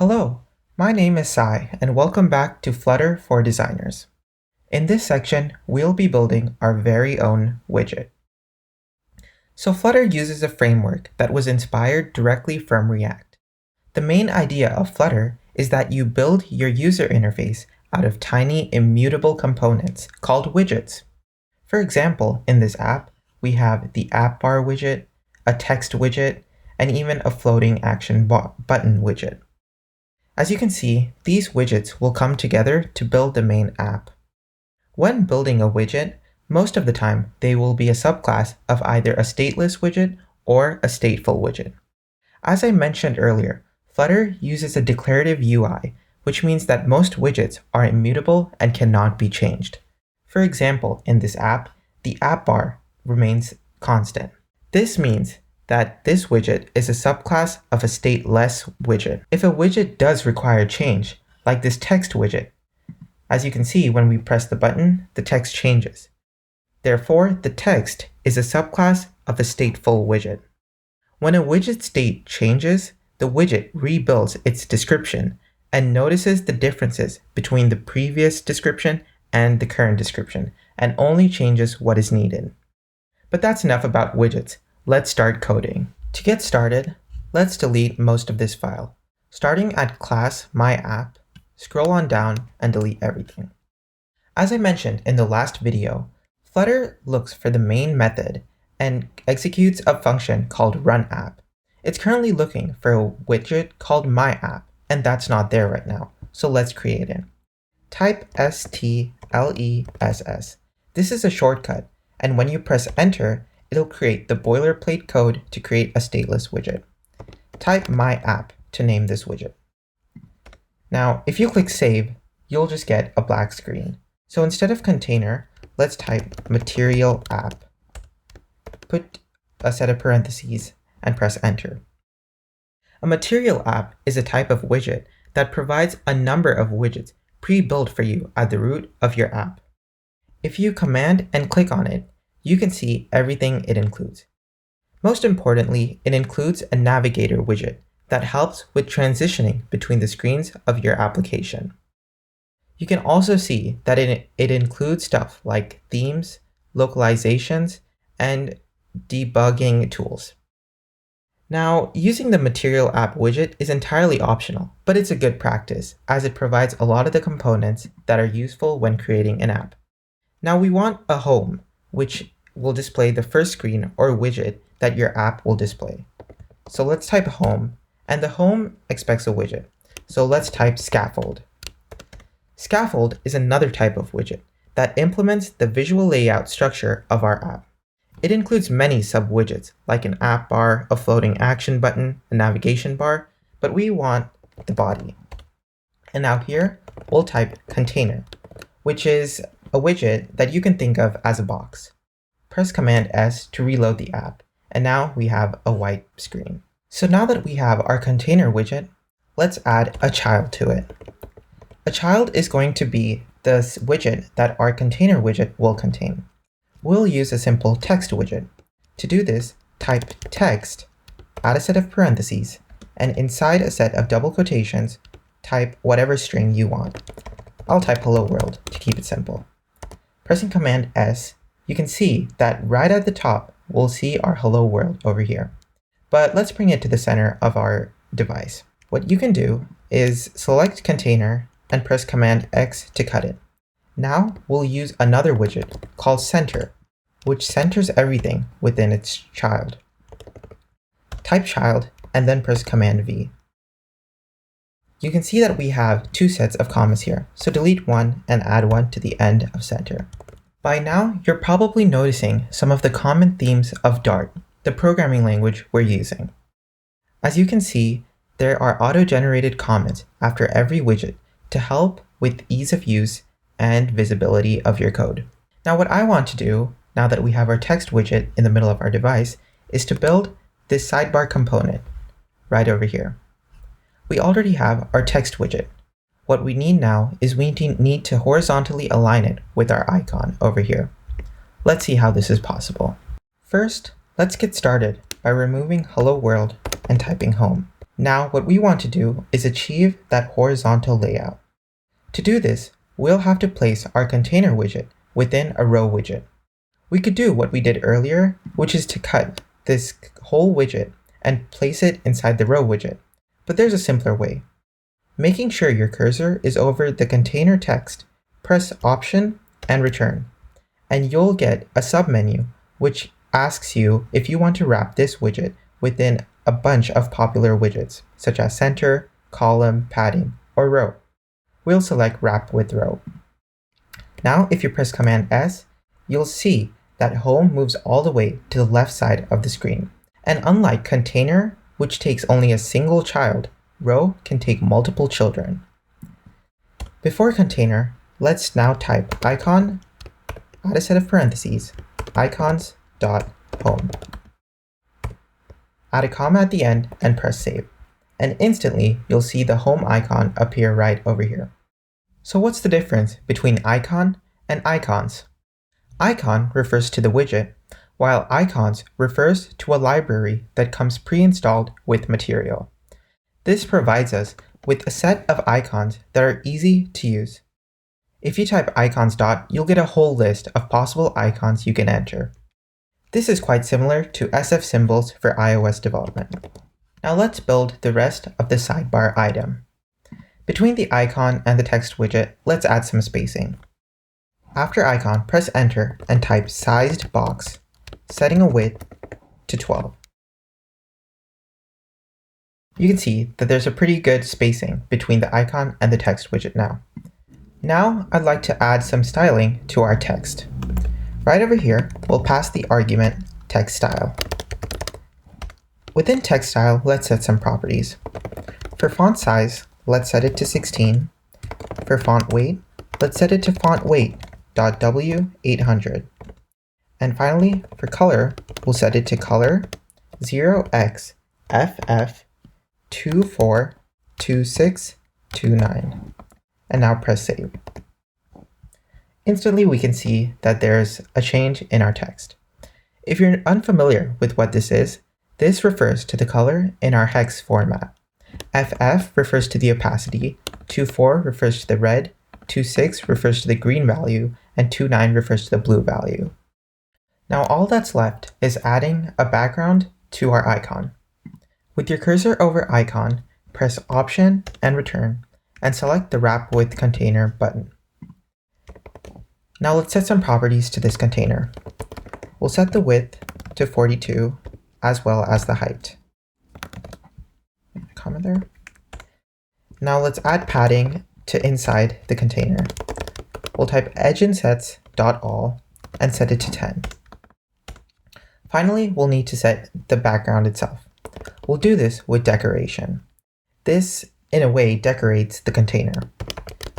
Hello, my name is Sai, and welcome back to Flutter for Designers. In this section, we'll be building our very own widget. So Flutter uses a framework that was inspired directly from React. The main idea of Flutter is that you build your user interface out of tiny immutable components called widgets. For example, in this app, we have the app bar widget, a text widget, and even a floating action button widget. As you can see, these widgets will come together to build the main app. When building a widget, most of the time they will be a subclass of either a stateless widget or a stateful widget. As I mentioned earlier, Flutter uses a declarative UI, which means that most widgets are immutable and cannot be changed. For example, in this app, the app bar remains constant. This means that this widget is a subclass of a stateless widget. If a widget does require change, like this text widget, as you can see when we press the button, the text changes. Therefore, the text is a subclass of a stateful widget. When a widget state changes, the widget rebuilds its description and notices the differences between the previous description and the current description, and only changes what is needed. But that's enough about widgets. Let's start coding. To get started, let's delete most of this file. Starting at class myApp, scroll on down and delete everything. As I mentioned in the last video, Flutter looks for the main method and executes a function called runApp. It's currently looking for a widget called myApp, and that's not there right now, so let's create it. Type STLESS. This is a shortcut, and when you press enter, it'll create the boilerplate code to create a stateless widget. Type myApp to name this widget. Now, if you click save, you'll just get a black screen. So instead of container, let's type material app. Put a set of parentheses and press enter. A material app is a type of widget that provides a number of widgets pre-built for you at the root of your app. If you command and click on it, you can see everything it includes. Most importantly, it includes a navigator widget that helps with transitioning between the screens of your application. You can also see that it includes stuff like themes, localizations, and debugging tools. Now, using the Material App widget is entirely optional, but it's a good practice as it provides a lot of the components that are useful when creating an app. Now we want a home, which will display the first screen or widget that your app will display. So let's type home, and the home expects a widget. So let's type scaffold. Scaffold is another type of widget that implements the visual layout structure of our app. It includes many sub-widgets like an app bar, a floating action button, a navigation bar, but we want the body. And now here, we'll type container, which is a widget that you can think of as a box. Press Command S to reload the app, and now we have a white screen. So now that we have our container widget, let's add a child to it. A child is going to be the widget that our container widget will contain. We'll use a simple text widget. To do this, type text, add a set of parentheses, and inside a set of double quotations, type whatever string you want. I'll type hello world to keep it simple. Pressing Command S, you can see that right at the top, we'll see our hello world over here. But let's bring it to the center of our device. What you can do is select container and press Command X to cut it. Now we'll use another widget called center, which centers everything within its child. Type child and then press Command V. You can see that we have two sets of commas here, so delete one and add one to the end of center. By now, you're probably noticing some of the common themes of Dart, the programming language we're using. As you can see, there are auto-generated comments after every widget to help with ease of use and visibility of your code. Now what I want to do, now that we have our text widget in the middle of our device, is to build this sidebar component right over here. We already have our text widget. What we need now is we need to horizontally align it with our icon over here. Let's see how this is possible. First, let's get started by removing hello world and typing home. Now what we want to do is achieve that horizontal layout. To do this, we'll have to place our container widget within a row widget. We could do what we did earlier, which is to cut this whole widget and place it inside the row widget, but there's a simpler way. Making sure your cursor is over the container text, press Option and Return, and you'll get a submenu which asks you if you want to wrap this widget within a bunch of popular widgets, such as center, column, padding, or row. We'll select Wrap with Row. Now, if you press Command S, you'll see that Home moves all the way to the left side of the screen. And unlike Container, which takes only a single child, Row can take multiple children. Before Container, let's now type icon, add a set of parentheses, icons.home. Add a comma at the end and press Save. And instantly, you'll see the home icon appear right over here. So what's the difference between icon and icons? Icon refers to the widget, while icons refers to a library that comes pre-installed with Material. This provides us with a set of icons that are easy to use. If you type icons. You'll get a whole list of possible icons you can enter. This is quite similar to SF symbols for iOS development. Now let's build the rest of the sidebar item. Between the icon and the text widget, let's add some spacing. After icon, press Enter and type sized box, setting a width to 12. You can see that there's a pretty good spacing between the icon and the text widget now. Now I'd like to add some styling to our text. Right over here, we'll pass the argument text style. Within text style, let's set some properties. For font size, let's set it to 16. For font weight, let's set it to fontweight.w800. And finally, for color, we'll set it to color 0xFF242629. And now press Save. Instantly, we can see that there's a change in our text. If you're unfamiliar with what this refers to the color in our hex format. FF refers to the opacity, 24 refers to the red, 26 refers to the green value, and 29 refers to the blue value. Now all that's left is adding a background to our icon. With your cursor over icon, press Option and Return, and select the Wrap with Container button. Now let's set some properties to this container. We'll set the width to 42, as well as the height. Comma there. Now let's add padding to inside the container. We'll type edgeInsets.all and set it to 10. Finally, we'll need to set the background itself. We'll do this with decoration. This, in a way, decorates the container.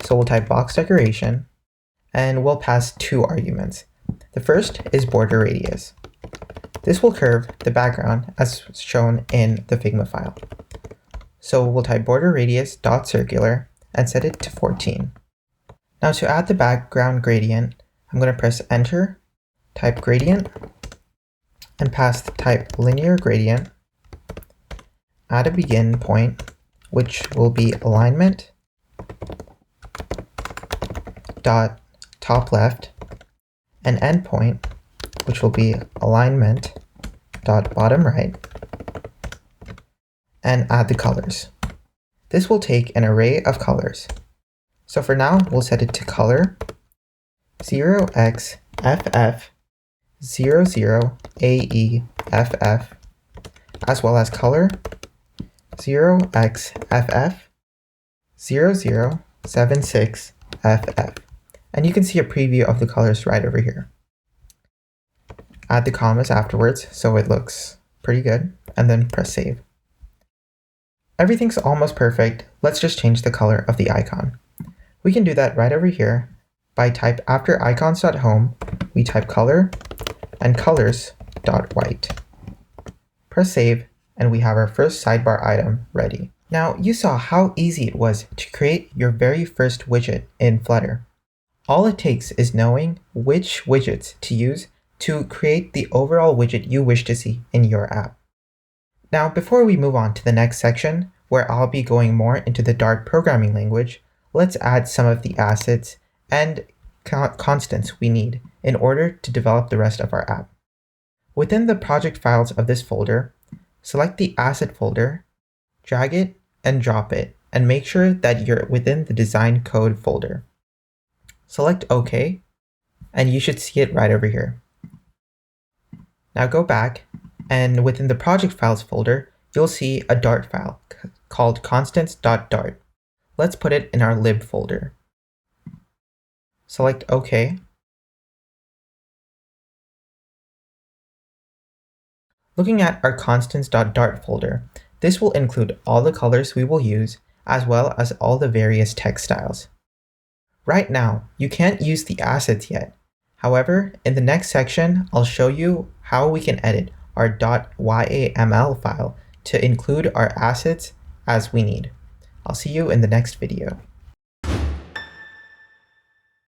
So we'll type box decoration, and we'll pass two arguments. The first is border radius. This will curve the background as shown in the Figma file. So we'll type border radius dot circular and set it to 14. Now to add the background gradient, I'm going to press Enter, type gradient, and pass the type linear gradient, add a begin point, which will be alignment dot top left, an endpoint, which will be alignment dot bottom right, and add the colors. This will take an array of colors. So for now, we'll set it to color 0xFF00AEFF, as well as color 0xFF0076FF. And you can see a preview of the colors right over here. Add the commas afterwards so it looks pretty good, and then press Save. Everything's almost perfect. Let's just change the color of the icon. We can do that right over here by type after icons.home, we type color and colors.white. Press Save, and we have our first sidebar item ready. Now you saw how easy it was to create your very first widget in Flutter. All it takes is knowing which widgets to use to create the overall widget you wish to see in your app. Now, before we move on to the next section, where I'll be going more into the Dart programming language, let's add some of the assets and constants we need in order to develop the rest of our app. Within the project files of this folder, select the asset folder, drag it and drop it, and make sure that you're within the design code folder. Select OK, and you should see it right over here. Now go back, and within the project files folder, you'll see a Dart file called constants.dart. Let's put it in our lib folder. Select OK. Looking at our constants.dart folder, this will include all the colors we will use, as well as all the various text styles. Right now, you can't use the assets yet. However, in the next section, I'll show you how we can edit our .yaml file to include our assets as we need. I'll see you in the next video.